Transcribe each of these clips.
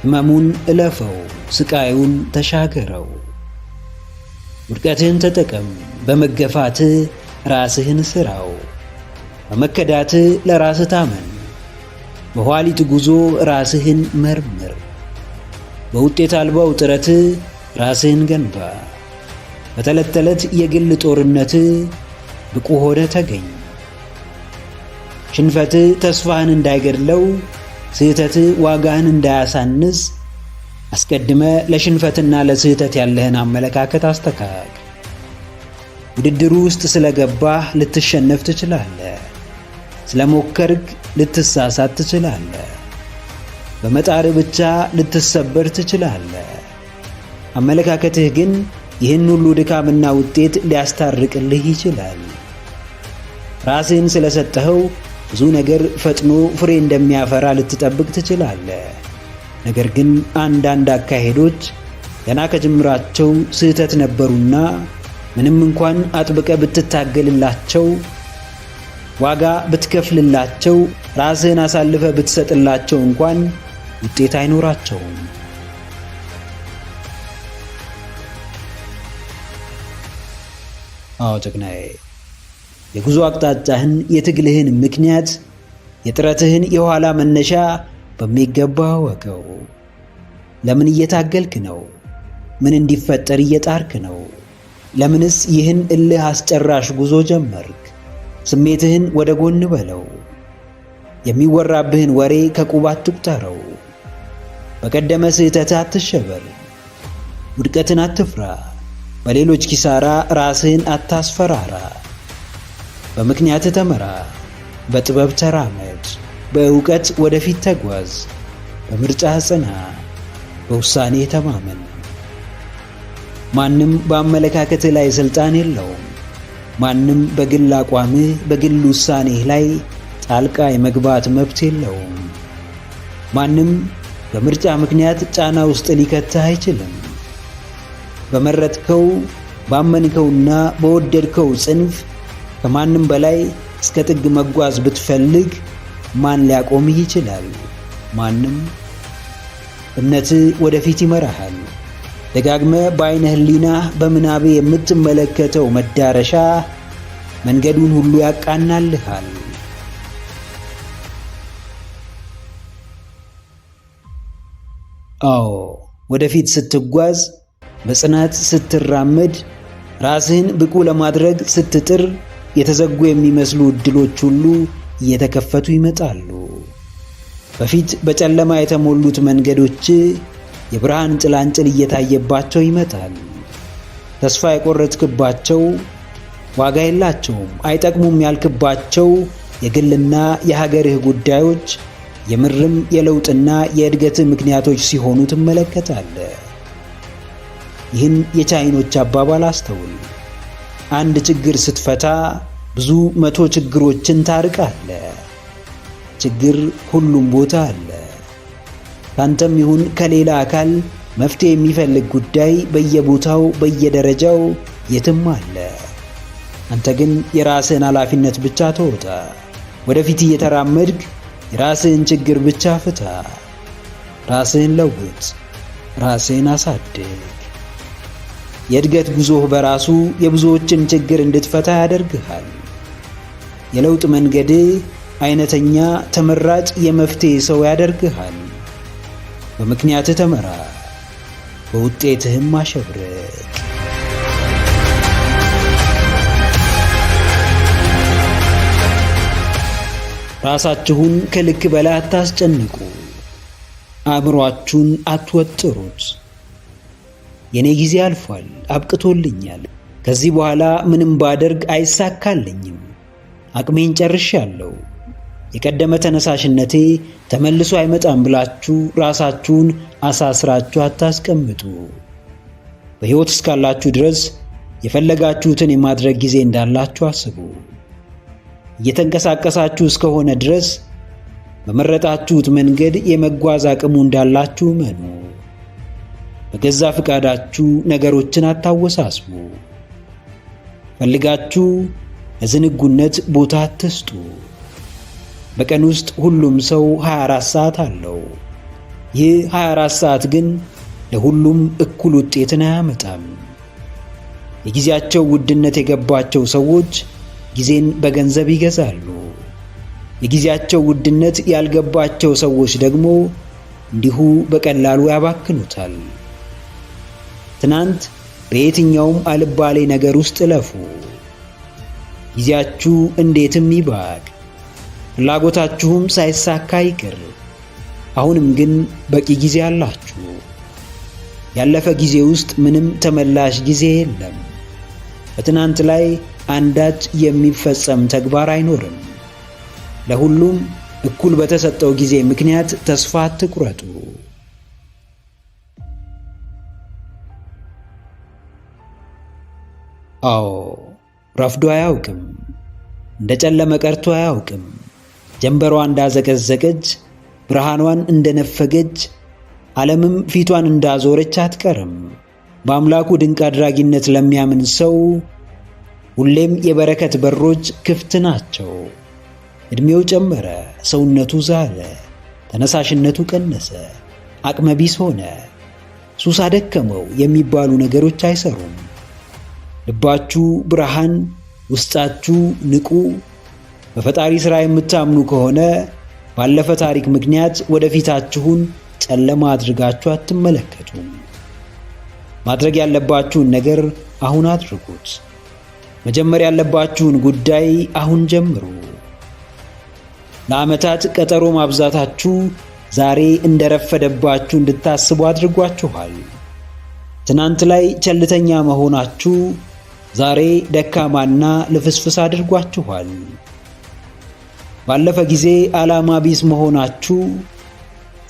ሕመሙን እለፈው፣ ስቃዩን ተሻገረው። ውድቀትህን ተጠቀም፣ በመገፋት ራስህን ስራው። በመከዳት ለራስህ ታመን፣ በኋሊት ጉዞ ራስህን መርምር። በውጤት አልባው ጥረት ራስህን ገንባ። በተለት ተለት የግል ጦርነት ብቁ ሆነ ተገኝ። ሽንፈት ተስፋህን እንዳይገድለው፣ ስህተት ዋጋህን እንዳያሳንስ አስቀድመ ለሽንፈትና ለስህተት ያለህን አመለካከት አስተካክ። ውድድሩ ውስጥ ስለገባህ ልትሸነፍ ትችላለህ። ስለሞከርክ ልትሳሳት ትችላለህ። በመጣር ብቻ ልትሰበር ትችላለህ። አመለካከትህ ግን ይህን ሁሉ ድካምና ውጤት ሊያስታርቅልህ ይችላል። ራስህን ስለሰጠኸው ብዙ ነገር ፈጥኖ ፍሬ እንደሚያፈራ ልትጠብቅ ትችላለህ። ነገር ግን አንዳንድ አካሄዶች ገና ከጅምራቸው ስህተት ነበሩና ምንም እንኳን አጥብቀ ብትታገልላቸው፣ ዋጋ ብትከፍልላቸው፣ ራስህን አሳልፈ ብትሰጥላቸው እንኳን ውጤት አይኖራቸውም። አዎ ጀግናዬ፣ የጉዞ አቅጣጫህን፣ የትግልህን ምክንያት፣ የጥረትህን የኋላ መነሻ በሚገባ ወቀው። ለምን እየታገልክ ነው? ምን እንዲፈጠር እየጣርክ ነው? ለምንስ ይህን እልህ አስጨራሽ ጉዞ ጀመርክ? ስሜትህን ወደ ጎን በለው። የሚወራብህን ወሬ ከቁብ አትቁጠረው። በቀደመ ስህተትህ አትሸበር። ውድቀትን አትፍራ። በሌሎች ኪሳራ ራስህን አታስፈራራ። በምክንያት ተመራ። በጥበብ ተራመድ። በእውቀት ወደፊት ተጓዝ። በምርጫህ ጽና። በውሳኔ ተማመን። ማንም በአመለካከትህ ላይ ሥልጣን የለውም። ማንም በግል አቋምህ፣ በግል ውሳኔህ ላይ ጣልቃ የመግባት መብት የለውም። ማንም በምርጫ ምክንያት ጫና ውስጥ ሊከትህ አይችልም። በመረጥከው ባመንከውና በወደድከው ጽንፍ ከማንም በላይ እስከ ጥግ መጓዝ ብትፈልግ ማን ሊያቆምህ ይችላል? ማንም። እምነትህ ወደፊት ይመራሃል። ደጋግመ በዓይነ ሕሊናህ በምናቤ የምትመለከተው መዳረሻ መንገዱን ሁሉ ያቃናልሃል። አዎ፣ ወደፊት ስትጓዝ፣ በጽናት ስትራመድ፣ ራስህን ብቁ ለማድረግ ስትጥር የተዘጉ የሚመስሉ ዕድሎች ሁሉ እየተከፈቱ ይመጣሉ። በፊት በጨለማ የተሞሉት መንገዶች የብርሃን ጭላንጭል እየታየባቸው ይመጣል። ተስፋ የቆረጥክባቸው፣ ዋጋ የላቸውም፣ አይጠቅሙም ያልክባቸው የግልና የሀገርህ ጉዳዮች የምርም የለውጥና የእድገትህ ምክንያቶች ሲሆኑ ትመለከታለህ። ይህን የቻይኖች አባባል አስተውል። አንድ ችግር ስትፈታ ብዙ መቶ ችግሮችን ታርቃለህ። ችግር ሁሉም ቦታ አለ። ካንተም ይሁን ከሌላ አካል መፍትሄ የሚፈልግ ጉዳይ በየቦታው በየደረጃው የትም አለ። አንተ ግን የራስህን ኃላፊነት ብቻ ተወጣ። ወደፊት እየተራመድክ የራስህን ችግር ብቻ ፍታ። ራስህን ለውጥ። ራስህን አሳድግ። የእድገት ጉዞህ በራሱ የብዙዎችን ችግር እንድትፈታ ያደርግሃል። የለውጥ መንገድህ አይነተኛ ተመራጭ የመፍትሄ ሰው ያደርግሃል። በምክንያትህ ተመራ፣ በውጤትህም አሸብርቅ። ራሳችሁን ከልክ በላይ አታስጨንቁ። አእምሮአችሁን አትወጥሩት። የኔ ጊዜ አልፏል፣ አብቅቶልኛል፣ ከዚህ በኋላ ምንም ባደርግ አይሳካልኝም፣ አቅሜን ጨርሻለሁ፣ የቀደመ ተነሳሽነቴ ተመልሶ አይመጣም ብላችሁ ራሳችሁን አሳስራችሁ አታስቀምጡ። በሕይወት እስካላችሁ ድረስ የፈለጋችሁትን የማድረግ ጊዜ እንዳላችሁ አስቡ። እየተንቀሳቀሳችሁ እስከሆነ ድረስ በመረጣችሁት መንገድ የመጓዝ አቅሙ እንዳላችሁ እመኑ። በገዛ ፍቃዳችሁ ነገሮችን አታወሳስቡ። ፈልጋችሁ ለዝንጉነት ቦታ አትስጡ። በቀን ውስጥ ሁሉም ሰው 24 ሰዓት አለው። ይህ 24 ሰዓት ግን ለሁሉም እኩል ውጤትን አያመጣም። የጊዜያቸው ውድነት የገባቸው ሰዎች ጊዜን በገንዘብ ይገዛሉ። የጊዜያቸው ውድነት ያልገባቸው ሰዎች ደግሞ እንዲሁ በቀላሉ ያባክኑታል። ትናንት በየትኛውም አልባሌ ነገር ውስጥ እለፉ። ጊዜያችሁ እንዴትም ይባክ፣ ፍላጎታችሁም ሳይሳካ ይቅር። አሁንም ግን በቂ ጊዜ አላችሁ። ያለፈ ጊዜ ውስጥ ምንም ተመላሽ ጊዜ የለም። በትናንት ላይ አንዳች የሚፈጸም ተግባር አይኖርም። ለሁሉም እኩል በተሰጠው ጊዜ ምክንያት ተስፋ አትቁረጡ። አዎ፣ ረፍዶ አያውቅም። እንደ ጨለመ ቀርቶ አያውቅም። ጀንበሯ እንዳዘቀዘቀች፣ ብርሃኗን እንደነፈገች፣ ዓለምም ፊቷን እንዳዞረች አትቀርም። በአምላኩ ድንቅ አድራጊነት ለሚያምን ሰው ሁሌም የበረከት በሮች ክፍት ናቸው። ዕድሜው ጨመረ፣ ሰውነቱ ዛለ፣ ተነሳሽነቱ ቀነሰ፣ አቅመ ቢስ ሆነ፣ ሱስ አደከመው የሚባሉ ነገሮች አይሰሩም። ልባችሁ ብርሃን፣ ውስጣችሁ ንቁ። በፈጣሪ ሥራ የምታምኑ ከሆነ ባለፈ ታሪክ ምክንያት ወደፊታችሁን ጨለማ አድርጋችሁ አትመለከቱም። ማድረግ ያለባችሁን ነገር አሁን አድርጉት። መጀመር ያለባችሁን ጉዳይ አሁን ጀምሩ። ለዓመታት ቀጠሮ ማብዛታችሁ ዛሬ እንደረፈደባችሁ እንድታስቡ አድርጓችኋል። ትናንት ላይ ቸልተኛ መሆናችሁ ዛሬ ደካማና ልፍስፍስ አድርጓችኋል። ባለፈ ጊዜ ዓላማ ቢስ መሆናችሁ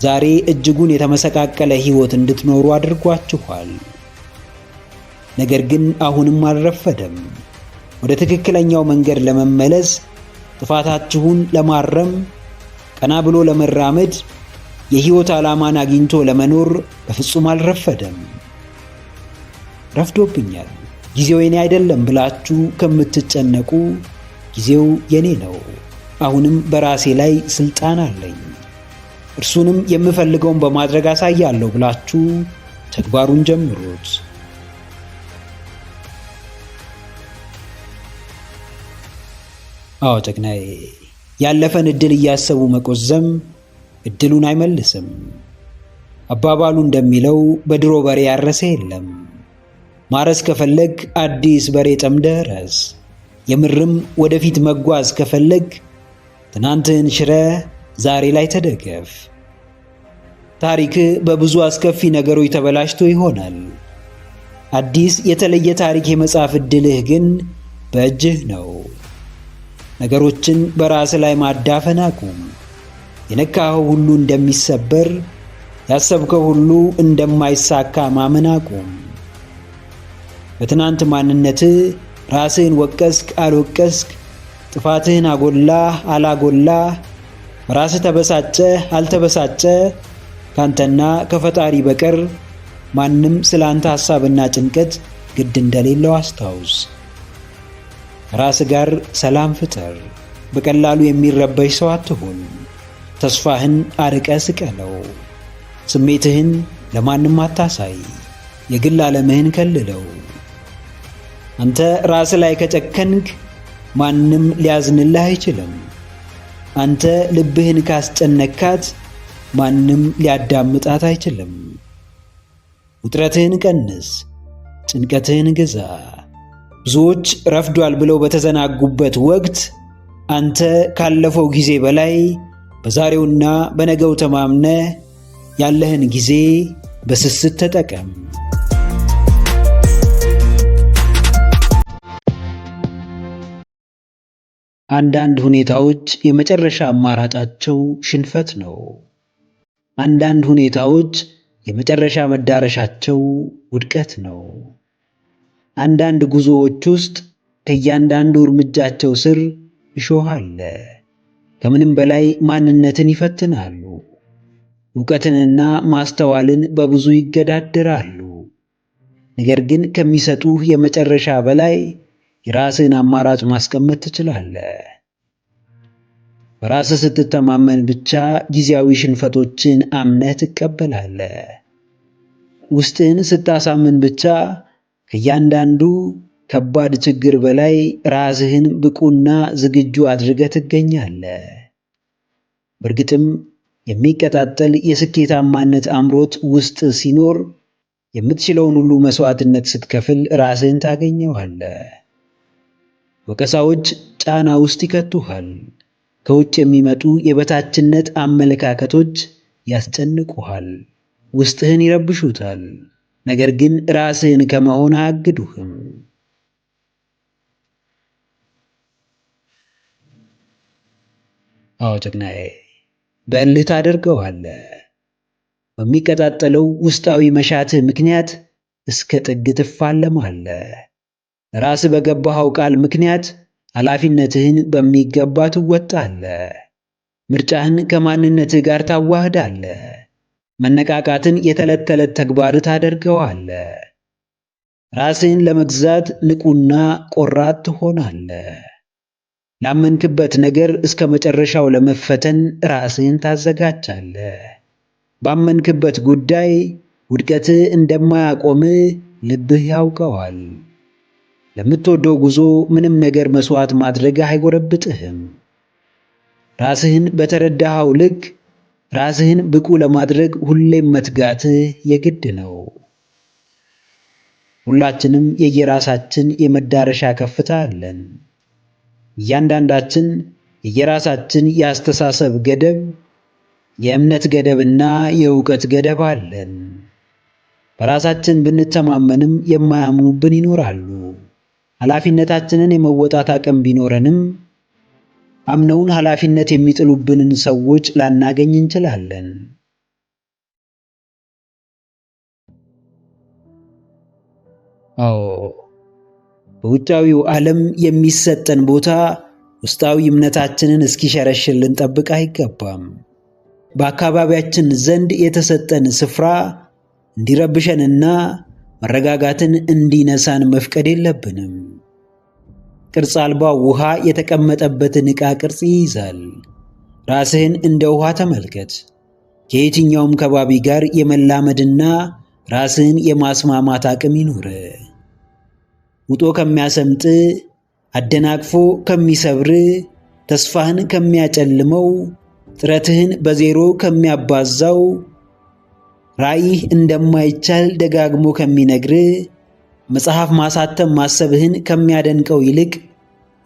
ዛሬ እጅጉን የተመሰቃቀለ ሕይወት እንድትኖሩ አድርጓችኋል። ነገር ግን አሁንም አልረፈደም። ወደ ትክክለኛው መንገድ ለመመለስ፣ ጥፋታችሁን ለማረም፣ ቀና ብሎ ለመራመድ፣ የሕይወት ዓላማን አግኝቶ ለመኖር በፍጹም አልረፈደም። ረፍዶብኛል፣ ጊዜው የኔ አይደለም ብላችሁ ከምትጨነቁ ጊዜው የኔ ነው። አሁንም በራሴ ላይ ስልጣን አለኝ፣ እርሱንም የምፈልገውን በማድረግ አሳያለሁ ብላችሁ ተግባሩን ጀምሩት። አዎ ጀግናዬ፣ ያለፈን ዕድል እያሰቡ መቆዘም ዕድሉን አይመልስም። አባባሉ እንደሚለው በድሮ በሬ ያረሰ የለም። ማረስ ከፈለግ አዲስ በሬ ጠምደህ ረስ። የምርም ወደፊት መጓዝ ከፈለግ ትናንትህን ሽረህ ዛሬ ላይ ተደገፍ። ታሪክህ በብዙ አስከፊ ነገሮች ተበላሽቶ ይሆናል። አዲስ የተለየ ታሪክ የመጻፍ ዕድልህ ግን በእጅህ ነው። ነገሮችን በራስ ላይ ማዳፈን አቁም። የነካኸው ሁሉ እንደሚሰበር፣ ያሰብከው ሁሉ እንደማይሳካ ማመን አቁም። በትናንት ማንነትህ ራስህን ወቀስክ አልወቀስክ፣ ጥፋትህን አጎላህ አላጎላህ፣ በራስህ ተበሳጨህ አልተበሳጨ፣ ካንተና ከፈጣሪ በቀር ማንም ስለ አንተ ሐሳብና ጭንቀት ግድ እንደሌለው አስታውስ። ከራስህ ጋር ሰላም ፍጠር። በቀላሉ የሚረበሽ ሰው አትሁን። ተስፋህን አርቀህ ስቀለው። ስሜትህን ለማንም አታሳይ። የግል ዓለምህን ከልለው። አንተ ራስህ ላይ ከጨከንክ ማንም ሊያዝንልህ አይችልም። አንተ ልብህን ካስጨነካት ማንም ሊያዳምጣት አይችልም። ውጥረትህን ቀንስ፣ ጭንቀትህን ግዛ። ብዙዎች ረፍዷል ብለው በተዘናጉበት ወቅት አንተ ካለፈው ጊዜ በላይ በዛሬውና በነገው ተማምነህ ያለህን ጊዜ በስስት ተጠቀም። አንዳንድ ሁኔታዎች የመጨረሻ አማራጫቸው ሽንፈት ነው። አንዳንድ ሁኔታዎች የመጨረሻ መዳረሻቸው ውድቀት ነው። አንዳንድ ጉዞዎች ውስጥ ከእያንዳንዱ እርምጃቸው ስር እሾህ አለ። ከምንም በላይ ማንነትን ይፈትናሉ። ዕውቀትንና ማስተዋልን በብዙ ይገዳደራሉ። ነገር ግን ከሚሰጡህ የመጨረሻ በላይ የራስህን አማራጭ ማስቀመጥ ትችላለህ። በራስህ ስትተማመን ብቻ ጊዜያዊ ሽንፈቶችን አምነህ ትቀበላለህ። ውስጥህን ስታሳምን ብቻ ከእያንዳንዱ ከባድ ችግር በላይ ራስህን ብቁና ዝግጁ አድርገህ ትገኛለህ። በእርግጥም የሚቀጣጠል የስኬታማነት አምሮት ውስጥ ሲኖር የምትችለውን ሁሉ መስዋዕትነት ስትከፍል ራስህን ታገኘዋለህ። ወቀሳዎች ጫና ውስጥ ይከቱሃል። ከውጭ የሚመጡ የበታችነት አመለካከቶች ያስጨንቁሃል፣ ውስጥህን ይረብሹታል። ነገር ግን ራስህን ከመሆን አያግዱህም። አዎ ጀግናዬ፣ በእልህ ታደርገዋለህ። በሚቀጣጠለው ውስጣዊ መሻትህ ምክንያት እስከ ጥግ ትፋለማለህ። ራስህ በገባኸው ቃል ምክንያት ኃላፊነትህን በሚገባ ትወጣለህ። ምርጫህን ከማንነትህ ጋር ታዋህዳለህ። መነቃቃትን የዕለት ተዕለት ተግባርህ ታደርገዋለህ። ራስህን ለመግዛት ንቁና ቆራጥ ትሆናለህ። ላመንክበት ነገር እስከ መጨረሻው ለመፈተን ራስህን ታዘጋጃለህ። ባመንክበት ጉዳይ ውድቀትህ እንደማያቆምህ ልብህ ያውቀዋል። ለምትወደው ጉዞ ምንም ነገር መስዋዕት ማድረግ አይጎረብጥህም። ራስህን በተረዳኸው ልክ ራስህን ብቁ ለማድረግ ሁሌም መትጋትህ የግድ ነው። ሁላችንም የየራሳችን የመዳረሻ ከፍታ አለን። እያንዳንዳችን የየራሳችን የአስተሳሰብ ገደብ፣ የእምነት ገደብና የእውቀት ገደብ አለን። በራሳችን ብንተማመንም የማያምኑብን ይኖራሉ። ኃላፊነታችንን የመወጣት አቅም ቢኖረንም አምነውን ኃላፊነት የሚጥሉብንን ሰዎች ላናገኝ እንችላለን። አዎ፣ በውጫዊው ዓለም የሚሰጠን ቦታ ውስጣዊ እምነታችንን እስኪሸረሽር ልንጠብቅ አይገባም። በአካባቢያችን ዘንድ የተሰጠን ስፍራ እንዲረብሸንና መረጋጋትን እንዲነሳን መፍቀድ የለብንም። ቅርጽ አልባው ውሃ የተቀመጠበትን ዕቃ ቅርጽ ይይዛል። ራስህን እንደ ውሃ ተመልከት። ከየትኛውም ከባቢ ጋር የመላመድና ራስህን የማስማማት አቅም ይኑር። ውጦ ከሚያሰምጥ፣ አደናቅፎ ከሚሰብር፣ ተስፋህን ከሚያጨልመው፣ ጥረትህን በዜሮ ከሚያባዛው፣ ራእይህ እንደማይቻል ደጋግሞ ከሚነግር፣ መጽሐፍ ማሳተም ማሰብህን ከሚያደንቀው ይልቅ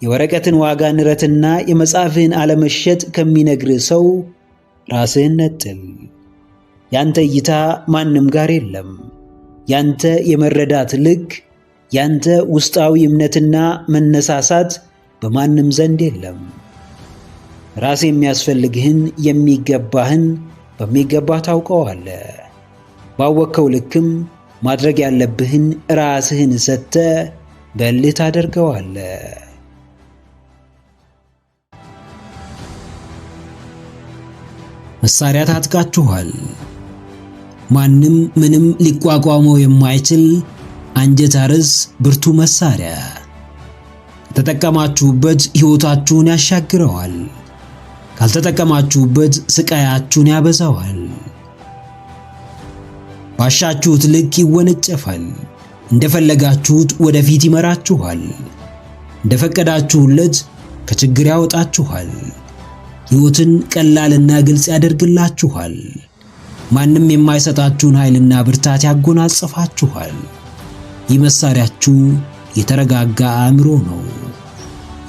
የወረቀትን ዋጋ ንረትና የመጽሐፍህን አለመሸጥ ከሚነግር ሰው ራስህን ነጥል። ያንተ እይታ ማንም ጋር የለም። ያንተ የመረዳት ልክ፣ ያንተ ውስጣዊ እምነትና መነሳሳት በማንም ዘንድ የለም። ራስ የሚያስፈልግህን የሚገባህን በሚገባ ታውቀዋለህ። ባወቅከው ልክም ማድረግ ያለብህን ራስህን ሰጥተህ በእልህ ታደርገዋለህ። መሳሪያ ታጥቃችኋል። ማንም ምንም ሊቋቋመው የማይችል አንጀት አርስ ብርቱ መሳሪያ። ከተጠቀማችሁበት ሕይወታችሁን ያሻግረዋል። ካልተጠቀማችሁበት ስቃያችሁን ያበዛዋል። ባሻችሁት ልክ ይወነጨፋል። እንደፈለጋችሁት ወደፊት ይመራችኋል። እንደፈቀዳችሁለት ከችግር ያወጣችኋል። ሕይወትን ቀላልና ግልጽ ያደርግላችኋል። ማንም የማይሰጣችሁን ኃይልና ብርታት ያጎናጽፋችኋል። ይህ መሳሪያችሁ የተረጋጋ አእምሮ ነው።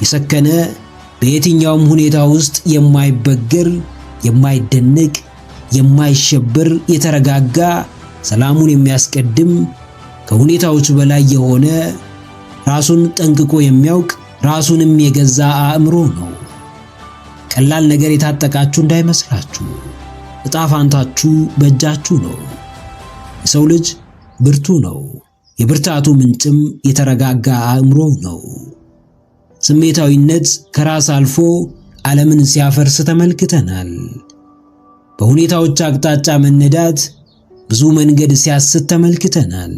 የሰከነ፣ በየትኛውም ሁኔታ ውስጥ የማይበገር፣ የማይደነቅ፣ የማይሸበር የተረጋጋ፣ ሰላሙን የሚያስቀድም፣ ከሁኔታዎች በላይ የሆነ፣ ራሱን ጠንቅቆ የሚያውቅ፣ ራሱንም የገዛ አእምሮ ነው። ቀላል ነገር የታጠቃችሁ እንዳይመስላችሁ። ዕጣ ፋንታችሁ በእጃችሁ ነው። የሰው ልጅ ብርቱ ነው። የብርታቱ ምንጭም የተረጋጋ አእምሮ ነው። ስሜታዊነት ከራስ አልፎ ዓለምን ሲያፈርስ ተመልክተናል። በሁኔታዎች አቅጣጫ መነዳት ብዙ መንገድ ሲያስት ተመልክተናል።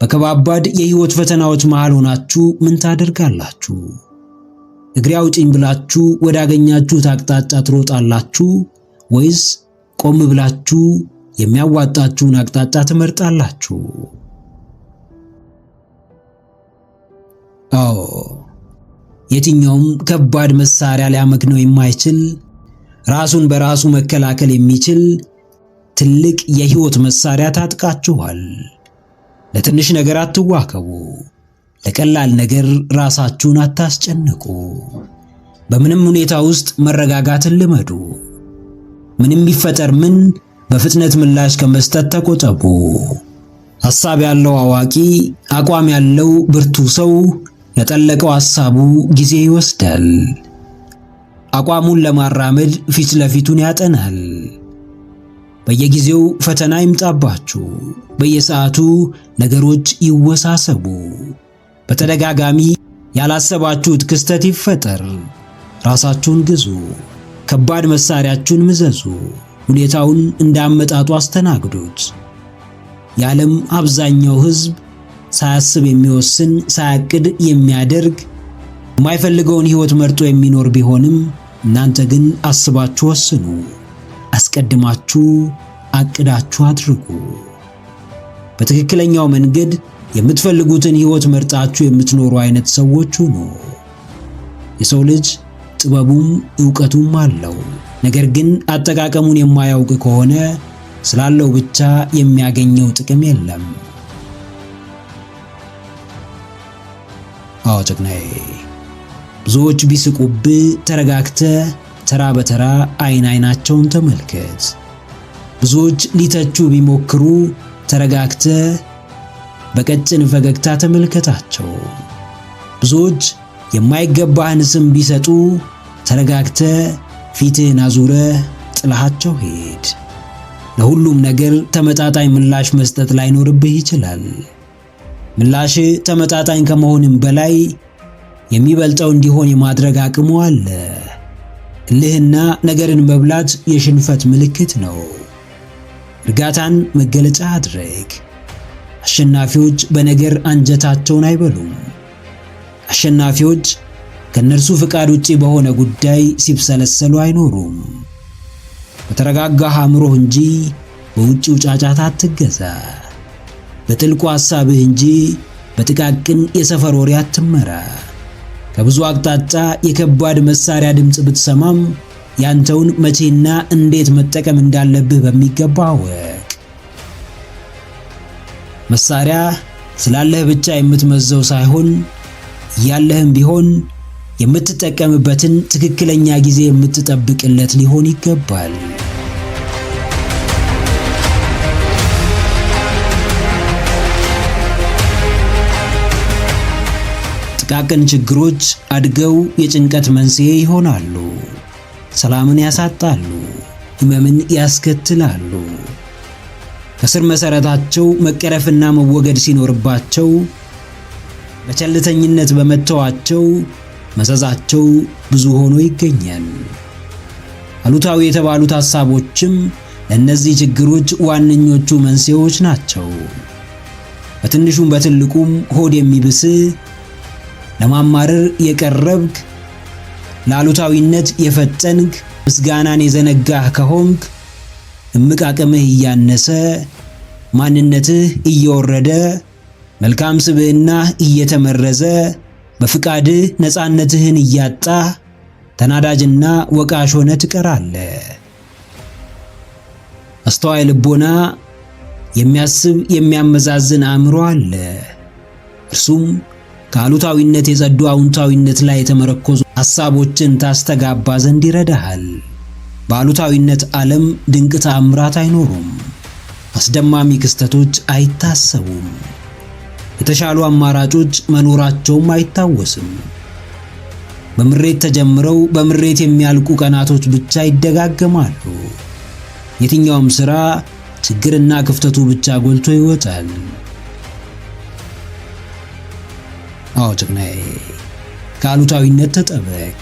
በከባባድ የሕይወት ፈተናዎች መሃል ሆናችሁ ምን ታደርጋላችሁ? እግሬ አውጪኝ ብላችሁ ወዳገኛችሁት አቅጣጫ ትሮጣላችሁ ወይስ ቆም ብላችሁ የሚያዋጣችሁን አቅጣጫ ትመርጣላችሁ? አዎ፣ የትኛውም ከባድ መሳሪያ ሊያመክነው የማይችል ራሱን በራሱ መከላከል የሚችል ትልቅ የህይወት መሳሪያ ታጥቃችኋል። ለትንሽ ነገር አትዋከቡ። ለቀላል ነገር ራሳችሁን አታስጨንቁ። በምንም ሁኔታ ውስጥ መረጋጋትን ልመዱ። ምንም ቢፈጠር ምን በፍጥነት ምላሽ ከመስጠት ተቆጠቡ። ሐሳብ ያለው አዋቂ፣ አቋም ያለው ብርቱ ሰው ለጠለቀው ሐሳቡ ጊዜ ይወስዳል። አቋሙን ለማራመድ ፊት ለፊቱን ያጠናል። በየጊዜው ፈተና ይምጣባችሁ። በየሰዓቱ ነገሮች ይወሳሰቡ። በተደጋጋሚ ያላሰባችሁት ክስተት ይፈጠር። ራሳችሁን ግዙ። ከባድ መሳሪያችሁን ምዘዙ። ሁኔታውን እንዳመጣጡ አስተናግዱት። የዓለም አብዛኛው ሕዝብ ሳያስብ የሚወስን፣ ሳያቅድ የሚያደርግ፣ የማይፈልገውን ሕይወት መርጦ የሚኖር ቢሆንም እናንተ ግን አስባችሁ ወስኑ። አስቀድማችሁ አቅዳችሁ አድርጉ። በትክክለኛው መንገድ የምትፈልጉትን ሕይወት መርጣችሁ የምትኖሩ አይነት ሰዎች ሁኑ። የሰው ልጅ ጥበቡም ዕውቀቱም አለው። ነገር ግን አጠቃቀሙን የማያውቅ ከሆነ ስላለው ብቻ የሚያገኘው ጥቅም የለም። አዎ ጀግናዬ፣ ብዙዎች ቢስቁብህ ተረጋግተህ ተራ በተራ አይናቸውን ተመልከት። ብዙዎች ሊተቹ ቢሞክሩ ተረጋግተህ በቀጭን ፈገግታ ተመልከታቸው። ብዙዎች የማይገባህን ስም ቢሰጡ ተረጋግተህ ፊትህን አዙረህ ጥላሃቸው ሄድ። ለሁሉም ነገር ተመጣጣኝ ምላሽ መስጠት ላይኖርብህ ይችላል። ምላሽ ተመጣጣኝ ከመሆንም በላይ የሚበልጠው እንዲሆን የማድረግ አቅሙ አለ። እልህና ነገርን መብላት የሽንፈት ምልክት ነው። እርጋታን መገለጫ አድርግ። አሸናፊዎች በነገር አንጀታቸውን አይበሉም። አሸናፊዎች ከነርሱ ፍቃድ ውጪ በሆነ ጉዳይ ሲብሰለሰሉ አይኖሩም። በተረጋጋህ አእምሮህ እንጂ በውጪው ጫጫታ አትገዛ። በጥልቁ ሐሳብህ እንጂ በጥቃቅን የሰፈር ወሬ አትመራ። ከብዙ አቅጣጫ የከባድ መሳሪያ ድምፅ ብትሰማም ያንተውን መቼና እንዴት መጠቀም እንዳለብህ በሚገባ አወቅ። መሳሪያ ስላለህ ብቻ የምትመዘው ሳይሆን ያለህም ቢሆን የምትጠቀምበትን ትክክለኛ ጊዜ የምትጠብቅለት ሊሆን ይገባል። ጥቃቅን ችግሮች አድገው የጭንቀት መንስኤ ይሆናሉ። ሰላምን ያሳጣሉ፣ ሕመምን ያስከትላሉ። ከስር መሰረታቸው መቀረፍና መወገድ ሲኖርባቸው በቸልተኝነት በመተዋቸው መዘዛቸው ብዙ ሆኖ ይገኛል። አሉታዊ የተባሉት ሐሳቦችም ለእነዚህ ችግሮች ዋነኞቹ መንስኤዎች ናቸው። በትንሹም በትልቁም ሆድ የሚብስ ለማማረር የቀረብክ፣ ለአሉታዊነት የፈጠንክ፣ ምስጋናን የዘነጋህ ከሆንክ እምቅ አቅምህ እያነሰ፣ ማንነትህ እየወረደ፣ መልካም ስብዕና እየተመረዘ፣ በፍቃድህ ነፃነትህን እያጣ ተናዳጅና ወቃሽ ሆነ ትቀራለህ። አስተዋይ ልቦና፣ የሚያስብ የሚያመዛዝን አእምሮ አለ። እርሱም ከአሉታዊነት የጸዱ አዎንታዊነት ላይ የተመረኮዙ ሐሳቦችን ታስተጋባ ዘንድ ይረዳሃል። በአሉታዊነት ዓለም ድንቅ ተአምራት አይኖሩም። አስደማሚ ክስተቶች አይታሰቡም። የተሻሉ አማራጮች መኖራቸውም አይታወስም። በምሬት ተጀምረው በምሬት የሚያልቁ ቀናቶች ብቻ ይደጋገማሉ። የትኛውም ሥራ ችግርና ክፍተቱ ብቻ ጎልቶ ይወጣል። አዎ ጀግናዬ፣ ከአሉታዊነት ተጠበቅ።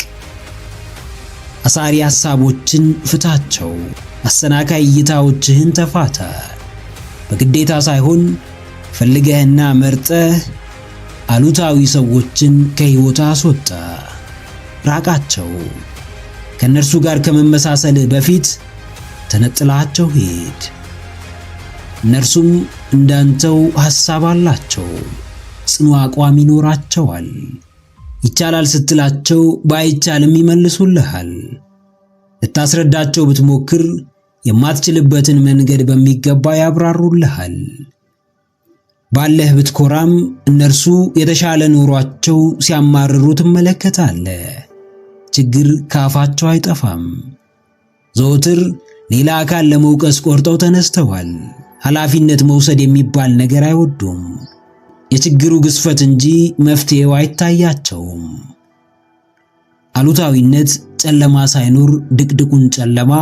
አሳሪ ሐሳቦችን ፍታቸው። አሰናካይ እይታዎችህን ተፋታ። በግዴታ ሳይሆን ፈልገህና መርጠህ አሉታዊ ሰዎችን ከሕይወትህ አስወጣ። ራቃቸው። ከነርሱ ጋር ከመመሳሰል በፊት ተነጥላቸው ሂድ። እነርሱም እንዳንተው ሐሳብ አላቸው፣ ጽኑ አቋም ይኖራቸዋል። ይቻላል ስትላቸው ባይቻልም ይመልሱልሃል። ልታስረዳቸው ብትሞክር የማትችልበትን መንገድ በሚገባ ያብራሩልሃል። ባለህ ብትኮራም እነርሱ የተሻለ ኑሯቸው ሲያማርሩ ትመለከታለህ። ችግር ካፋቸው አይጠፋም። ዘወትር ሌላ አካል ለመውቀስ ቆርጠው ተነስተዋል። ኃላፊነት መውሰድ የሚባል ነገር አይወዱም። የችግሩ ግዝፈት እንጂ መፍትሄው አይታያቸውም። አሉታዊነት ጨለማ ሳይኖር ድቅድቁን ጨለማ፣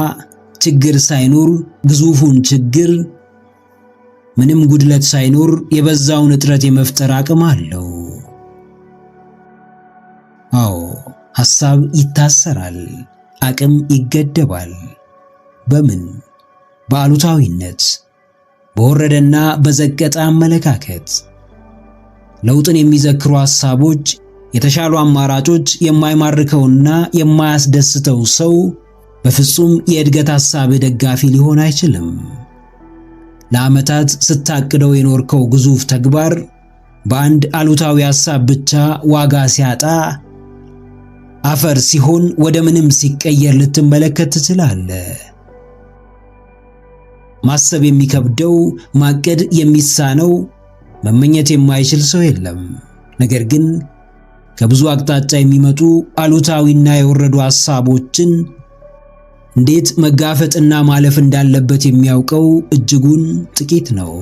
ችግር ሳይኖር ግዙፉን ችግር፣ ምንም ጉድለት ሳይኖር የበዛውን እጥረት የመፍጠር አቅም አለው። አዎ፣ ሐሳብ ይታሰራል፣ አቅም ይገደባል። በምን? በአሉታዊነት፣ በወረደና በዘቀጠ አመለካከት። ለውጥን የሚዘክሩ ሐሳቦች፣ የተሻሉ አማራጮች የማይማርከውና የማያስደስተው ሰው በፍጹም የእድገት ሐሳብ ደጋፊ ሊሆን አይችልም። ለዓመታት ስታቅደው የኖርከው ግዙፍ ተግባር በአንድ አሉታዊ ሐሳብ ብቻ ዋጋ ሲያጣ፣ አፈር ሲሆን ወደ ምንም ሲቀየር ልትመለከት ትችላለህ። ማሰብ የሚከብደው፣ ማቀድ የሚሳነው፣ መመኘት የማይችል ሰው የለም። ነገር ግን ከብዙ አቅጣጫ የሚመጡ አሉታዊና የወረዱ ሐሳቦችን እንዴት መጋፈጥና ማለፍ እንዳለበት የሚያውቀው እጅጉን ጥቂት ነው።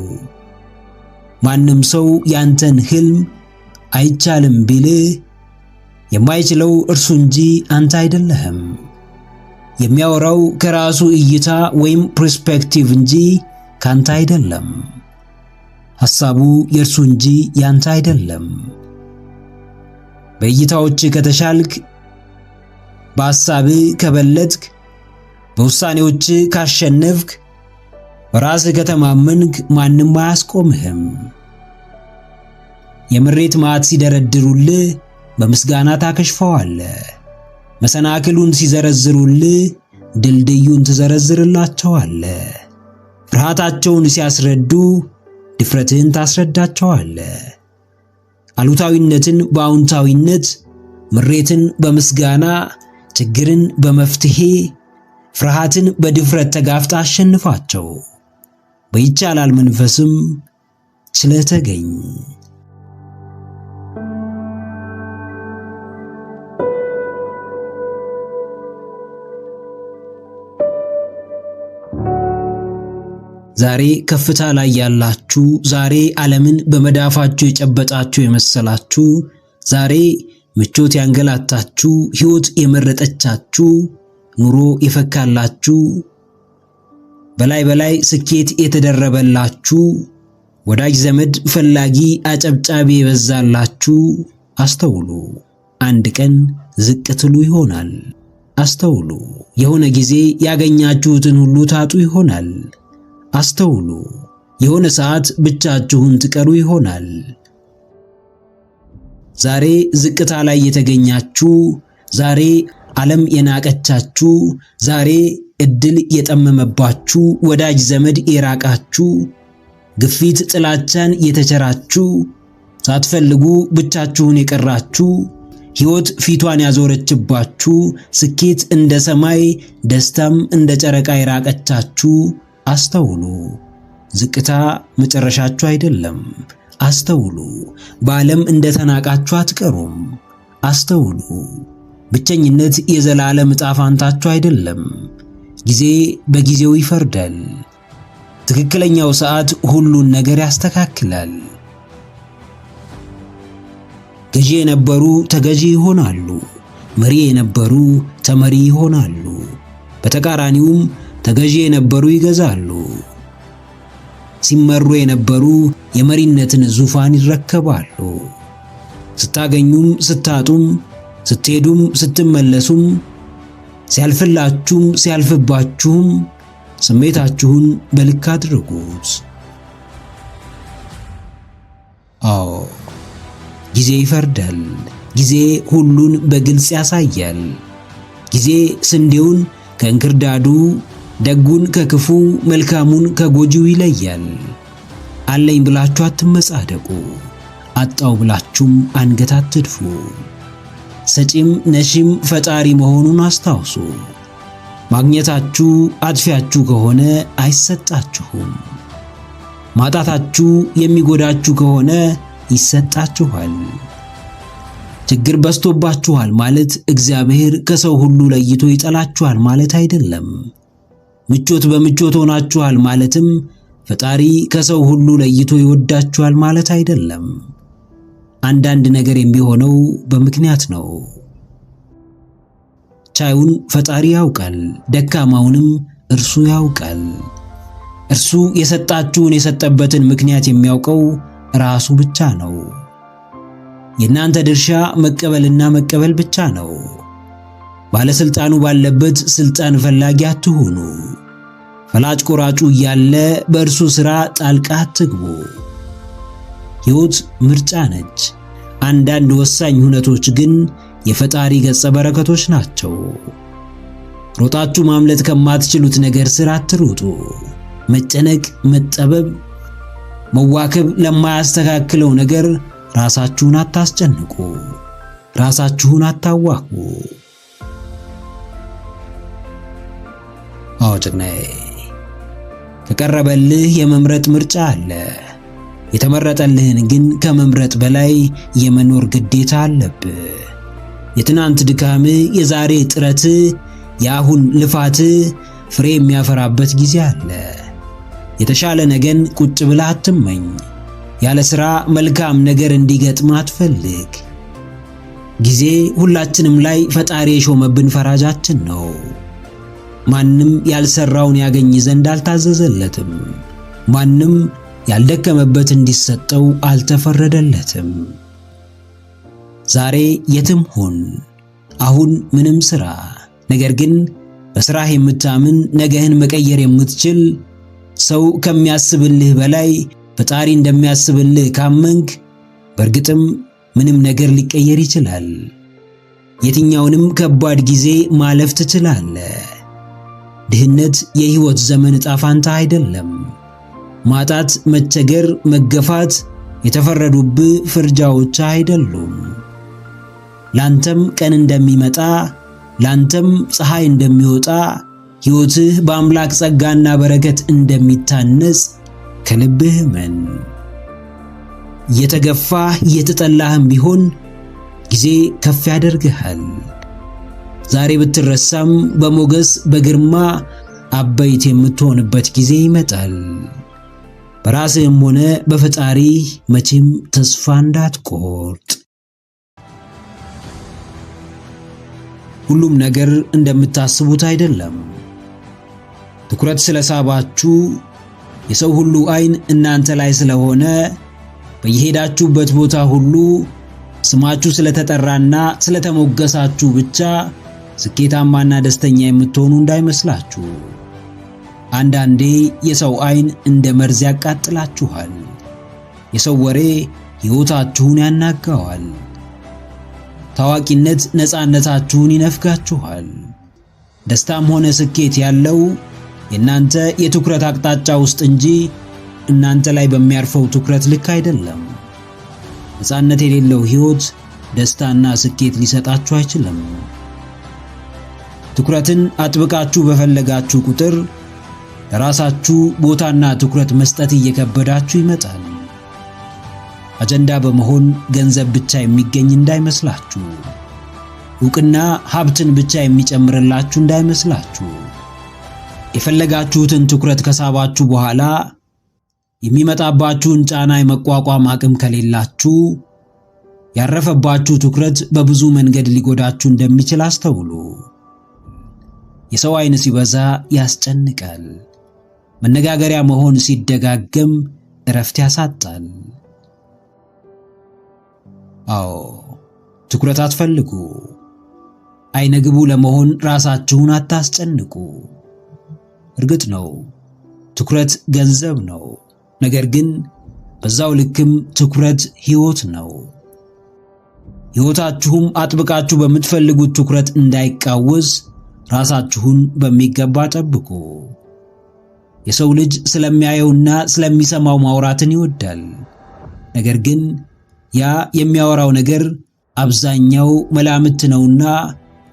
ማንም ሰው ያንተን ህልም አይቻልም ቢልህ የማይችለው እርሱ እንጂ አንተ አይደለህም። የሚያወራው ከራሱ እይታ ወይም ፐርስፔክቲቭ እንጂ ካንተ አይደለም። ሐሳቡ የእርሱ እንጂ ያንተ አይደለም። በእይታዎች ከተሻልክ፣ በሐሳብህ ከበለጥክ፣ በውሳኔዎች ካሸነፍክ፣ በራስህ ከተማመንክ ማንም አያስቆምህም። የምሬት ማዕት ሲደረድሩልህ በምስጋና ታከሽፈዋለህ። መሰናክሉን ሲዘረዝሩልህ ድልድዩን ትዘረዝርላቸዋለህ። ፍርሃታቸውን ሲያስረዱ ድፍረትህን ታስረዳቸዋለህ። አሉታዊነትን በአዎንታዊነት፣ ምሬትን በምስጋና፣ ችግርን በመፍትሄ፣ ፍርሃትን በድፍረት ተጋፍጣ አሸንፋቸው። በይቻላል መንፈስም ችለህ ተገኝ። ዛሬ ከፍታ ላይ ያላችሁ፣ ዛሬ ዓለምን በመዳፋችሁ የጨበጣችሁ የመሰላችሁ፣ ዛሬ ምቾት ያንገላታችሁ፣ ሕይወት የመረጠቻችሁ፣ ኑሮ የፈካላችሁ፣ በላይ ስኬት የተደረበላችሁ፣ ወዳጅ ዘመድ ፈላጊ አጨብጫቢ የበዛላችሁ አስተውሉ። አንድ ቀን ዝቅ ትሉ ይሆናል። አስተውሉ። የሆነ ጊዜ ያገኛችሁትን ሁሉ ታጡ ይሆናል። አስተውሉ። የሆነ ሰዓት ብቻችሁን ትቀሩ ይሆናል። ዛሬ ዝቅታ ላይ የተገኛችሁ፣ ዛሬ ዓለም የናቀቻችሁ፣ ዛሬ እድል የጠመመባችሁ፣ ወዳጅ ዘመድ የራቃችሁ፣ ግፊት ጥላቻን የተቸራችሁ፣ ሳትፈልጉ ብቻችሁን የቀራችሁ፣ ሕይወት ፊቷን ያዞረችባችሁ፣ ስኬት እንደ ሰማይ ደስታም እንደ ጨረቃ የራቀቻችሁ አስተውሉ። ዝቅታ መጨረሻችሁ አይደለም። አስተውሉ። በዓለም እንደተናቃችሁ አትቀሩም። አስተውሉ። ብቸኝነት የዘላለም ዕጣ ፈንታችሁ አይደለም። ጊዜ በጊዜው ይፈርዳል። ትክክለኛው ሰዓት ሁሉን ነገር ያስተካክላል። ገዢ የነበሩ ተገዢ ይሆናሉ። መሪ የነበሩ ተመሪ ይሆናሉ። በተቃራኒውም ተገዢ የነበሩ ይገዛሉ። ሲመሩ የነበሩ የመሪነትን ዙፋን ይረከባሉ። ስታገኙም ስታጡም፣ ስትሄዱም ስትመለሱም፣ ሲያልፍላችሁም ሲያልፍባችሁም ስሜታችሁን በልክ አድርጉት። አዎ ጊዜ ይፈርዳል። ጊዜ ሁሉን በግልጽ ያሳያል። ጊዜ ስንዴውን ከእንክርዳዱ፣ ደጉን ከክፉ፣ መልካሙን ከጎጂው ይለያል። አለኝ ብላችሁ አትመጻደቁ፣ አጣው ብላችሁም አንገት አትድፉ። ሰጪም ነሺም ፈጣሪ መሆኑን አስታውሱ። ማግኘታችሁ አጥፊያችሁ ከሆነ አይሰጣችሁም። ማጣታችሁ የሚጎዳችሁ ከሆነ ይሰጣችኋል። ችግር በዝቶባችኋል ማለት እግዚአብሔር ከሰው ሁሉ ለይቶ ይጠላችኋል ማለት አይደለም። ምቾት በምቾት ሆናችኋል ማለትም ፈጣሪ ከሰው ሁሉ ለይቶ ይወዳችኋል ማለት አይደለም። አንዳንድ ነገር የሚሆነው በምክንያት ነው። ቻዩን ፈጣሪ ያውቃል፣ ደካማውንም እርሱ ያውቃል። እርሱ የሰጣችሁን የሰጠበትን ምክንያት የሚያውቀው ራሱ ብቻ ነው። የእናንተ ድርሻ መቀበልና መቀበል ብቻ ነው። ባለስልጣኑ ባለበት ስልጣን ፈላጊ አትሁኑ። ፈላጭ ቆራጩ እያለ በእርሱ ሥራ ጣልቃ አትግቡ። ሕይወት ምርጫ ነች። አንዳንድ ወሳኝ ሁነቶች ግን የፈጣሪ ገጸ በረከቶች ናቸው። ሮጣችሁ ማምለጥ ከማትችሉት ነገር ስር አትሩጡ። መጨነቅ፣ መጠበብ፣ መዋከብ ለማያስተካክለው ነገር ራሳችሁን አታስጨንቁ። ራሳችሁን አታዋኩ። አዎ ጀግናዬ፣ ከቀረበልህ የመምረጥ ምርጫ አለ። የተመረጠልህን ግን ከመምረጥ በላይ የመኖር ግዴታ አለብህ። የትናንት ድካምህ፣ የዛሬ ጥረትህ፣ የአሁን ልፋትህ ፍሬ የሚያፈራበት ጊዜ አለ። የተሻለ ነገን ቁጭ ብለህ አትመኝ። ያለ ሥራ መልካም ነገር እንዲገጥም አትፈልግ። ጊዜ ሁላችንም ላይ ፈጣሪ የሾመብን ፈራጃችን ነው። ማንም ያልሰራውን ያገኝ ዘንድ አልታዘዘለትም። ማንም ያልደከመበት እንዲሰጠው አልተፈረደለትም። ዛሬ የትም ሁን፣ አሁን ምንም ሥራ፣ ነገር ግን በሥራህ የምታምን ነገህን መቀየር የምትችል ሰው ከሚያስብልህ በላይ ፈጣሪ እንደሚያስብልህ ካመንክ በእርግጥም ምንም ነገር ሊቀየር ይችላል። የትኛውንም ከባድ ጊዜ ማለፍ ትችላለህ። ድህነት የሕይወት ዘመን ዕጣ ፈንታ አይደለም። ማጣት፣ መቸገር፣ መገፋት የተፈረዱብህ ፍርጃዎች አይደሉም። ላንተም ቀን እንደሚመጣ፣ ላንተም ፀሐይ እንደሚወጣ፣ ሕይወትህ በአምላክ ጸጋና በረከት እንደሚታነጽ ከልብህ መን። እየተገፋህ እየተጠላህም ቢሆን ጊዜ ከፍ ያደርግሃል። ዛሬ ብትረሳም በሞገስ በግርማ አበይት የምትሆንበት ጊዜ ይመጣል። በራስህም ሆነ በፈጣሪ መቼም ተስፋ እንዳትቆርጥ። ሁሉም ነገር እንደምታስቡት አይደለም። ትኩረት ስለሳባችሁ የሰው ሁሉ ዓይን እናንተ ላይ ስለሆነ በየሄዳችሁበት ቦታ ሁሉ ስማችሁ ስለተጠራና ስለተሞገሳችሁ ብቻ ስኬታማና ደስተኛ የምትሆኑ እንዳይመስላችሁ። አንዳንዴ የሰው ዓይን እንደ መርዝ ያቃጥላችኋል። የሰው ወሬ ሕይወታችሁን ያናጋዋል። ታዋቂነት ነፃነታችሁን ይነፍጋችኋል። ደስታም ሆነ ስኬት ያለው የእናንተ የትኩረት አቅጣጫ ውስጥ እንጂ እናንተ ላይ በሚያርፈው ትኩረት ልክ አይደለም። ነፃነት የሌለው ሕይወት ደስታና ስኬት ሊሰጣችሁ አይችልም። ትኩረትን አጥብቃችሁ በፈለጋችሁ ቁጥር ለራሳችሁ ቦታና ትኩረት መስጠት እየከበዳችሁ ይመጣል። አጀንዳ በመሆን ገንዘብ ብቻ የሚገኝ እንዳይመስላችሁ። ዕውቅና ሀብትን ብቻ የሚጨምርላችሁ እንዳይመስላችሁ። የፈለጋችሁትን ትኩረት ከሳባችሁ በኋላ የሚመጣባችሁን ጫና የመቋቋም አቅም ከሌላችሁ ያረፈባችሁ ትኩረት በብዙ መንገድ ሊጎዳችሁ እንደሚችል አስተውሉ። የሰው ዓይን ሲበዛ ያስጨንቃል። መነጋገሪያ መሆን ሲደጋገም እረፍት ያሳጣል። አዎ፣ ትኩረት አትፈልጉ። ዓይነ ግቡ ለመሆን ራሳችሁን አታስጨንቁ። እርግጥ ነው ትኩረት ገንዘብ ነው። ነገር ግን በዛው ልክም ትኩረት ሕይወት ነው። ሕይወታችሁም አጥብቃችሁ በምትፈልጉት ትኩረት እንዳይቃወስ ራሳችሁን በሚገባ ጠብቁ። የሰው ልጅ ስለሚያየውና ስለሚሰማው ማውራትን ይወዳል። ነገር ግን ያ የሚያወራው ነገር አብዛኛው መላምት ነውና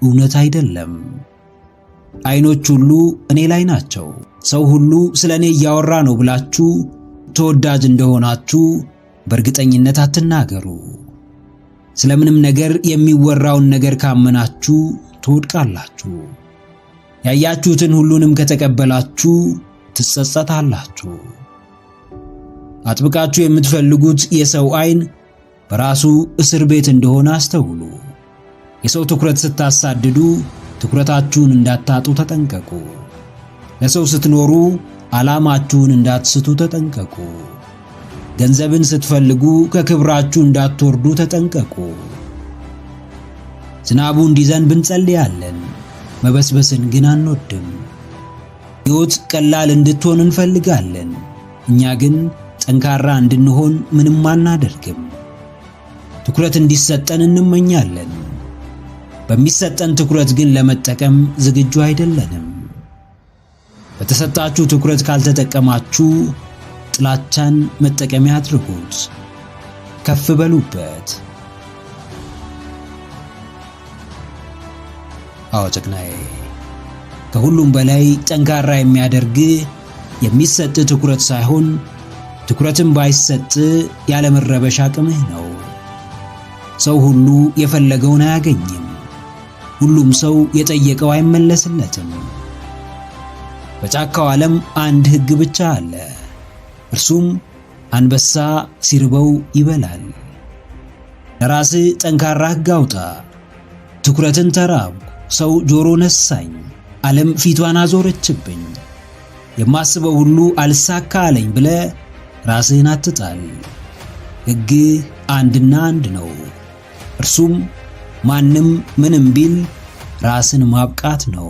እውነት አይደለም። ዓይኖች ሁሉ እኔ ላይ ናቸው፣ ሰው ሁሉ ስለ እኔ እያወራ ነው ብላችሁ ተወዳጅ እንደሆናችሁ በእርግጠኝነት አትናገሩ። ስለምንም ነገር የሚወራውን ነገር ካመናችሁ ትወድቃላችሁ። ያያችሁትን ሁሉንም ከተቀበላችሁ ትጸጸታላችሁ። አጥብቃችሁ የምትፈልጉት የሰው ዓይን በራሱ እስር ቤት እንደሆነ አስተውሉ። የሰው ትኩረት ስታሳድዱ ትኩረታችሁን እንዳታጡ ተጠንቀቁ። ለሰው ስትኖሩ ዓላማችሁን እንዳትስቱ ተጠንቀቁ። ገንዘብን ስትፈልጉ ከክብራችሁ እንዳትወርዱ ተጠንቀቁ። ዝናቡ እንዲዘንብ እንጸልያለን፣ መበስበስን ግን አንወድም። ሕይወት ቀላል እንድትሆን እንፈልጋለን፣ እኛ ግን ጠንካራ እንድንሆን ምንም አናደርግም። ትኩረት እንዲሰጠን እንመኛለን፣ በሚሰጠን ትኩረት ግን ለመጠቀም ዝግጁ አይደለንም። በተሰጣችሁ ትኩረት ካልተጠቀማችሁ ጥላቻን መጠቀሚያ አድርጉት፣ ከፍ በሉበት። አዎ ጀግናዬ፣ ከሁሉም በላይ ጠንካራ የሚያደርግ የሚሰጥ ትኩረት ሳይሆን ትኩረትን ባይሰጥ ያለመረበሽ አቅምህ ነው። ሰው ሁሉ የፈለገውን አያገኝም። ሁሉም ሰው የጠየቀው አይመለስለትም። በጫካው ዓለም አንድ ሕግ ብቻ አለ። እርሱም አንበሳ ሲርበው ይበላል። ለራስህ ጠንካራ ሕግ አውጣ። ትኩረትን ተራብኩ፣ ሰው ጆሮ ነሳኝ፣ ዓለም ፊቷን አዞረችብኝ፣ የማስበው ሁሉ አልሳካ አለኝ ብለህ ራስህን አትጣል። ሕግ አንድና አንድ ነው። እርሱም ማንም ምንም ቢል ራስን ማብቃት ነው።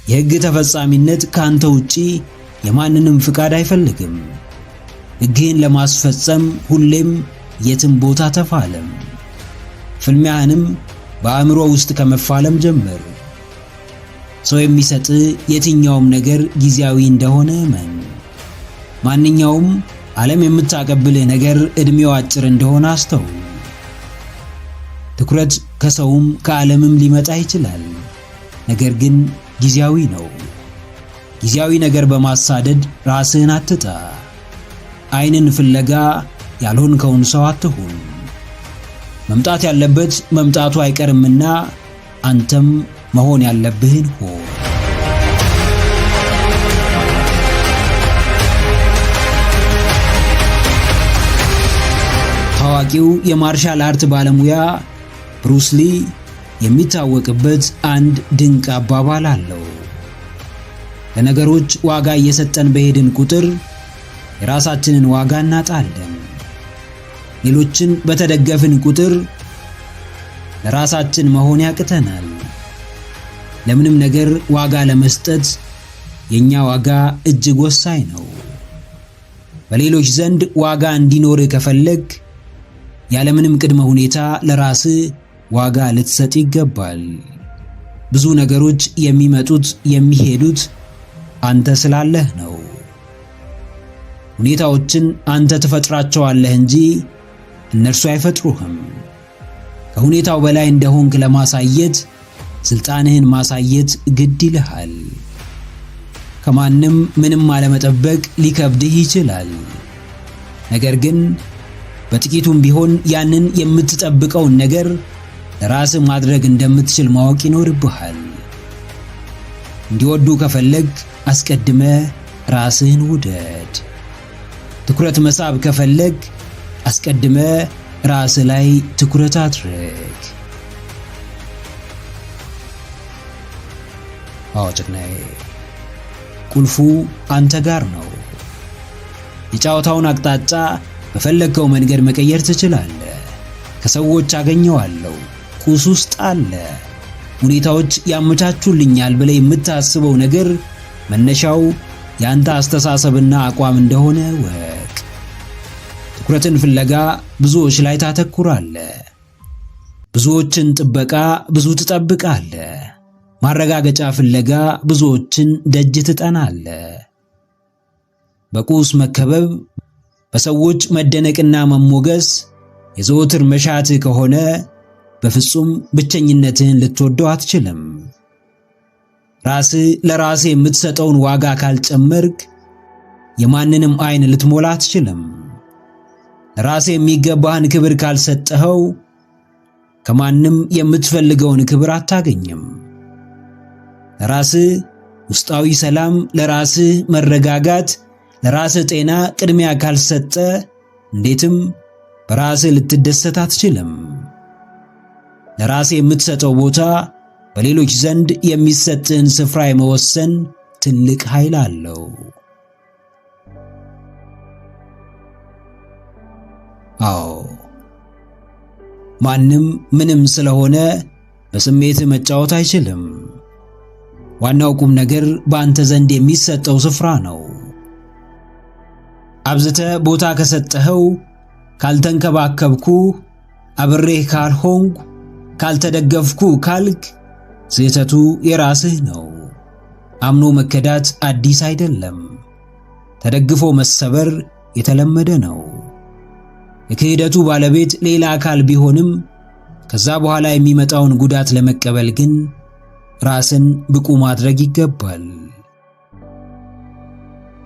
የሕግ ተፈጻሚነት ካንተ ውጪ የማንንም ፍቃድ አይፈልግም። ሕግህን ለማስፈጸም ሁሌም የትም ቦታ ተፋለም። ፍልሚያህንም በአእምሮ ውስጥ ከመፋለም ጀምር። ሰው የሚሰጥ የትኛውም ነገር ጊዜያዊ እንደሆነ እመን። ማንኛውም ዓለም የምታቀብልህ ነገር ዕድሜው አጭር እንደሆነ አስተውል። ትኩረት ከሰውም ከዓለምም ሊመጣ ይችላል፣ ነገር ግን ጊዜያዊ ነው። ጊዜያዊ ነገር በማሳደድ ራስህን አትጣ። ዓይንን ፍለጋ ያልሆንከውን ሰው አትሁን። መምጣት ያለበት መምጣቱ አይቀርምና አንተም መሆን ያለብህን ሁን። ታዋቂው የማርሻል አርት ባለሙያ ብሩስ ሊ የሚታወቅበት አንድ ድንቅ አባባል አለው። ለነገሮች ዋጋ እየሰጠን በሄድን ቁጥር የራሳችንን ዋጋ እናጣለን። ሌሎችን በተደገፍን ቁጥር ለራሳችን መሆን ያቅተናል። ለምንም ነገር ዋጋ ለመስጠት የኛ ዋጋ እጅግ ወሳኝ ነው። በሌሎች ዘንድ ዋጋ እንዲኖር ከፈለግ ያለምንም ቅድመ ሁኔታ ለራስህ ዋጋ ልትሰጥ ይገባል። ብዙ ነገሮች የሚመጡት የሚሄዱት አንተ ስላለህ ነው። ሁኔታዎችን አንተ ትፈጥራቸዋለህ እንጂ እነርሱ አይፈጥሩህም። ከሁኔታው በላይ እንደሆንክ ለማሳየት ስልጣንህን ማሳየት ግድ ይልሃል። ከማንም ምንም አለመጠበቅ ሊከብድህ ይችላል። ነገር ግን በጥቂቱም ቢሆን ያንን የምትጠብቀውን ነገር ለራስህ ማድረግ እንደምትችል ማወቅ ይኖርብሃል። እንዲወዱ ከፈለግ አስቀድመ ራስህን ውደድ። ትኩረት መሳብ ከፈለግ አስቀድመ ራስህ ላይ ትኩረት አድርግ። አዎ ጀግናዬ፣ ቁልፉ አንተ ጋር ነው። የጨዋታውን አቅጣጫ በፈለግከው መንገድ መቀየር ትችላለህ። ከሰዎች አገኘዋለሁ፣ ቁስ ውስጥ አለ፣ ሁኔታዎች ያመቻቹልኛል ብለህ የምታስበው ነገር መነሻው ያንተ አስተሳሰብና አቋም እንደሆነ ወቅ። ትኩረትን ፍለጋ ብዙዎች ላይ ታተኩራለህ። ብዙዎችን ጥበቃ ብዙ ትጠብቃለህ። ማረጋገጫ ፍለጋ ብዙዎችን ደጅ ትጠናለህ። በቁስ መከበብ፣ በሰዎች መደነቅና መሞገስ የዘወትር መሻት ከሆነ በፍጹም ብቸኝነትን ልትወደው አትችልም። ራስህ ለራስህ የምትሰጠውን ዋጋ ካልጨመርክ የማንንም ዓይን ልትሞላ አትችልም። ለራስህ የሚገባህን ክብር ካልሰጠኸው ከማንም የምትፈልገውን ክብር አታገኝም። ለራስህ ውስጣዊ ሰላም፣ ለራስህ መረጋጋት፣ ለራስህ ጤና ቅድሚያ ካልሰጠ እንዴትም በራስህ ልትደሰት አትችልም። ለራስህ የምትሰጠው ቦታ በሌሎች ዘንድ የሚሰጥህን ስፍራ የመወሰን ትልቅ ኃይል አለው። አዎ፣ ማንም ምንም ስለሆነ በስሜት መጫወት አይችልም። ዋናው ቁም ነገር በአንተ ዘንድ የሚሰጠው ስፍራ ነው። አብዝተህ ቦታ ከሰጠኸው፣ ካልተንከባከብኩ፣ አብሬህ ካልሆንኩ፣ ካልተደገፍኩ ካልክ ስህተቱ የራስህ ነው። አምኖ መከዳት አዲስ አይደለም። ተደግፎ መሰበር የተለመደ ነው። የክህደቱ ባለቤት ሌላ አካል ቢሆንም ከዛ በኋላ የሚመጣውን ጉዳት ለመቀበል ግን ራስን ብቁ ማድረግ ይገባል።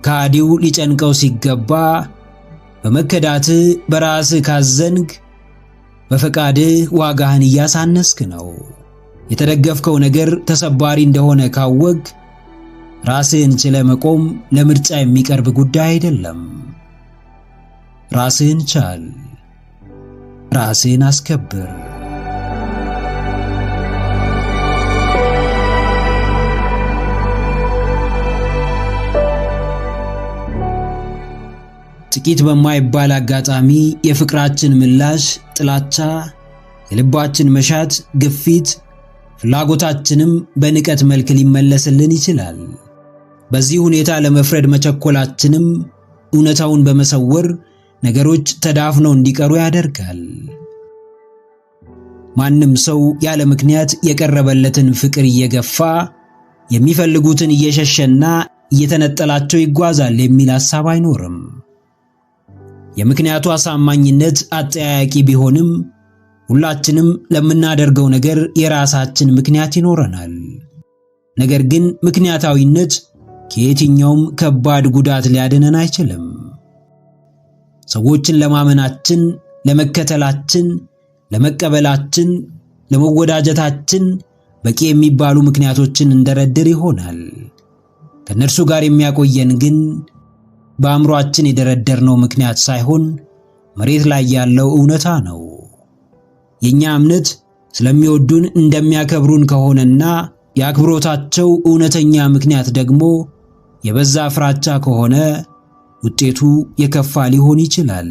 ከሃዲው ሊጨንቀው ሲገባ በመከዳትህ በራስህ ካዘንግ በፈቃድህ ዋጋህን እያሳነስክ ነው። የተደገፍከው ነገር ተሰባሪ እንደሆነ ካወቅ ራስህን ችለህ መቆም ለምርጫ የሚቀርብ ጉዳይ አይደለም። ራስህን ቻል፣ ራስህን አስከብር። ጥቂት በማይባል አጋጣሚ የፍቅራችን ምላሽ ጥላቻ፣ የልባችን መሻት ግፊት፣ ፍላጎታችንም በንቀት መልክ ሊመለስልን ይችላል። በዚህ ሁኔታ ለመፍረድ መቸኮላችንም እውነታውን በመሰወር ነገሮች ተዳፍነው እንዲቀሩ ያደርጋል። ማንም ሰው ያለ ምክንያት የቀረበለትን ፍቅር እየገፋ የሚፈልጉትን እየሸሸና እየተነጠላቸው ይጓዛል የሚል ሐሳብ አይኖርም። የምክንያቱ አሳማኝነት አጠያያቂ ቢሆንም ሁላችንም ለምናደርገው ነገር የራሳችን ምክንያት ይኖረናል። ነገር ግን ምክንያታዊነት ከየትኛውም ከባድ ጉዳት ሊያድነን አይችልም። ሰዎችን ለማመናችን፣ ለመከተላችን፣ ለመቀበላችን፣ ለመወዳጀታችን በቂ የሚባሉ ምክንያቶችን እንደረድር ይሆናል። ከነርሱ ጋር የሚያቆየን ግን በአእምሮአችን የደረደርነው ምክንያት ሳይሆን መሬት ላይ ያለው እውነታ ነው። የኛ እምነት ስለሚወዱን እንደሚያከብሩን ከሆነና የአክብሮታቸው እውነተኛ ምክንያት ደግሞ የበዛ ፍራቻ ከሆነ ውጤቱ የከፋ ሊሆን ይችላል።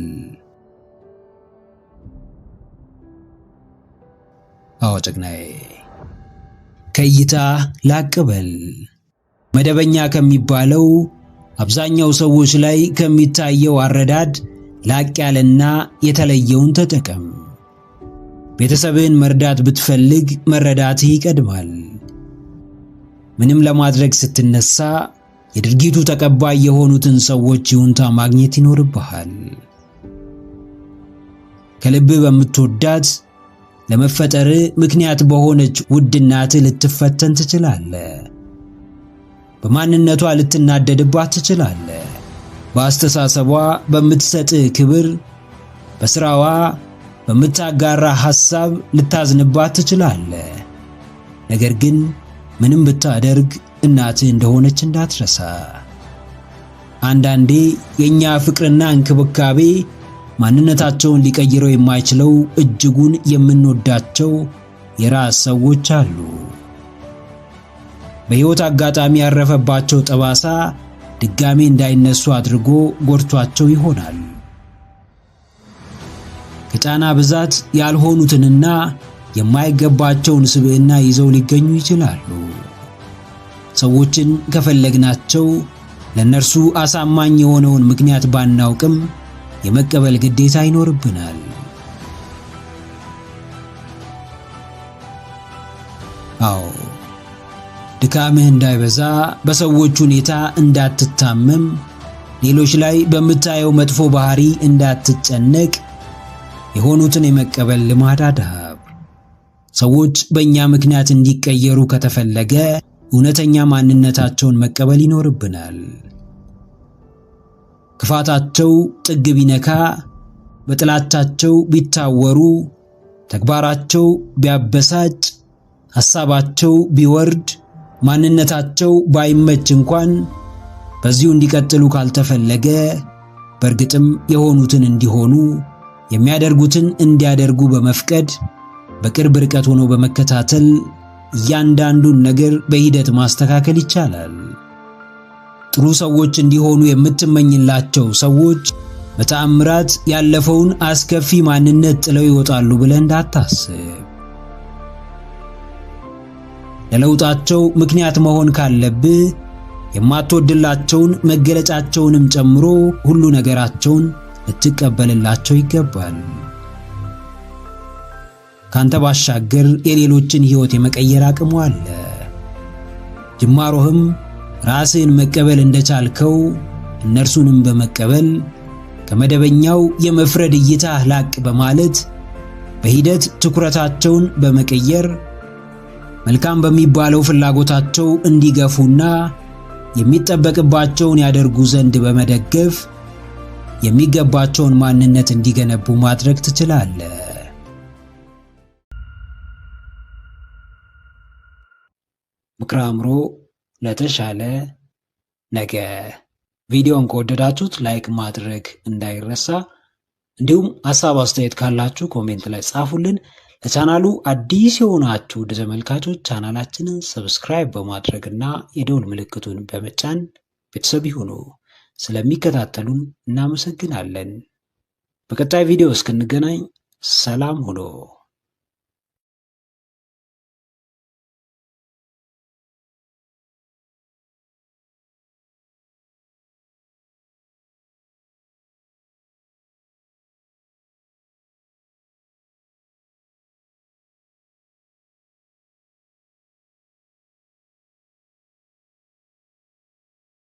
አዎ ጀግናዬ፣ ከእይታ ላቅ በል። መደበኛ ከሚባለው አብዛኛው ሰዎች ላይ ከሚታየው አረዳድ ላቅ ያለና የተለየውን ተጠቀም። ቤተሰብህን መርዳት ብትፈልግ መረዳትህ ይቀድማል። ምንም ለማድረግ ስትነሳ የድርጊቱ ተቀባይ የሆኑትን ሰዎች ይሁንታ ማግኘት ይኖርብሃል። ከልብህ በምትወዳት ለመፈጠርህ ምክንያት በሆነች ውድ እናትህ ልትፈተን ትችላለህ። በማንነቷ ልትናደድባት ትችላለህ። በአስተሳሰቧ በምትሰጥህ ክብር፣ በስራዋ በምታጋራ ሐሳብ ልታዝንባት ትችላለህ። ነገር ግን ምንም ብታደርግ እናትህ እንደሆነች እንዳትረሳ። አንዳንዴ የኛ ፍቅርና እንክብካቤ ማንነታቸውን ሊቀይረው የማይችለው እጅጉን የምንወዳቸው የራስ ሰዎች አሉ። በሕይወት አጋጣሚ ያረፈባቸው ጠባሳ ድጋሜ እንዳይነሱ አድርጎ ጎድቷቸው ይሆናል። ከጫና ብዛት ያልሆኑትንና የማይገባቸውን ስብዕና ይዘው ሊገኙ ይችላሉ። ሰዎችን ከፈለግናቸው ለነርሱ አሳማኝ የሆነውን ምክንያት ባናውቅም የመቀበል ግዴታ ይኖርብናል። አዎ ድካምህ እንዳይበዛ፣ በሰዎች ሁኔታ እንዳትታመም፣ ሌሎች ላይ በምታየው መጥፎ ባህሪ እንዳትጨነቅ የሆኑትን የመቀበል ልማድ አዳብር። ሰዎች በእኛ ምክንያት እንዲቀየሩ ከተፈለገ እውነተኛ ማንነታቸውን መቀበል ይኖርብናል። ክፋታቸው ጥግ ቢነካ፣ በጥላቻቸው ቢታወሩ፣ ተግባራቸው ቢያበሳጭ፣ ሐሳባቸው ቢወርድ፣ ማንነታቸው ባይመች እንኳን በዚሁ እንዲቀጥሉ ካልተፈለገ በእርግጥም የሆኑትን እንዲሆኑ የሚያደርጉትን እንዲያደርጉ በመፍቀድ በቅርብ ርቀት ሆኖ በመከታተል እያንዳንዱን ነገር በሂደት ማስተካከል ይቻላል። ጥሩ ሰዎች እንዲሆኑ የምትመኝላቸው ሰዎች በተአምራት ያለፈውን አስከፊ ማንነት ጥለው ይወጣሉ ብለህ እንዳታስብ። ለለውጣቸው ምክንያት መሆን ካለብህ የማትወድላቸውን መገለጫቸውንም ጨምሮ ሁሉ ነገራቸውን ልትቀበልላቸው ይገባል። ካንተ ባሻገር የሌሎችን ሕይወት የመቀየር አቅሙ አለ። ጅማሮህም ራስህን መቀበል እንደቻልከው እነርሱንም በመቀበል ከመደበኛው የመፍረድ እይታ ላቅ በማለት በሂደት ትኩረታቸውን በመቀየር መልካም በሚባለው ፍላጎታቸው እንዲገፉና የሚጠበቅባቸውን ያደርጉ ዘንድ በመደገፍ የሚገባቸውን ማንነት እንዲገነቡ ማድረግ ትችላለህ። ምክረ አእምሮ ለተሻለ ነገ። ቪዲዮን ከወደዳችሁት ላይክ ማድረግ እንዳይረሳ፣ እንዲሁም ሐሳብ አስተያየት ካላችሁ ኮሜንት ላይ ጻፉልን። ለቻናሉ አዲስ የሆናችሁ ውድ ተመልካቾች ቻናላችንን ሰብስክራይብ በማድረግና የደውል ምልክቱን በመጫን ቤተሰብ ይሁኑ። ስለሚከታተሉን እናመሰግናለን። በቀጣይ ቪዲዮ እስክንገናኝ ሰላም ሁኑ።